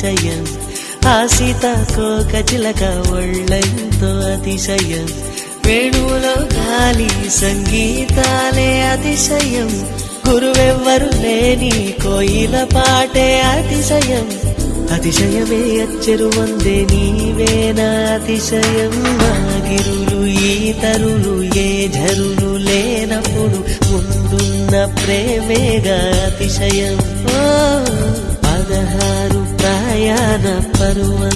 అతిశయం ఆ సీతాకోక చిలక ఒళ్ళెంతో అతిశయం వేణువులో గాలి సంగీతాలే అతిశయం గురువెవ్వరు లేని కోయిల పాటే అతిశయం అతిశయమే అచ్చెరు వందే నీవేనా అతిశయం గిరులు ఈ తరులు ఏ ఝరులు లేనప్పుడు ముందున్న ప్రేమేగా అతిశయం 16 ప్రయాణ పరువ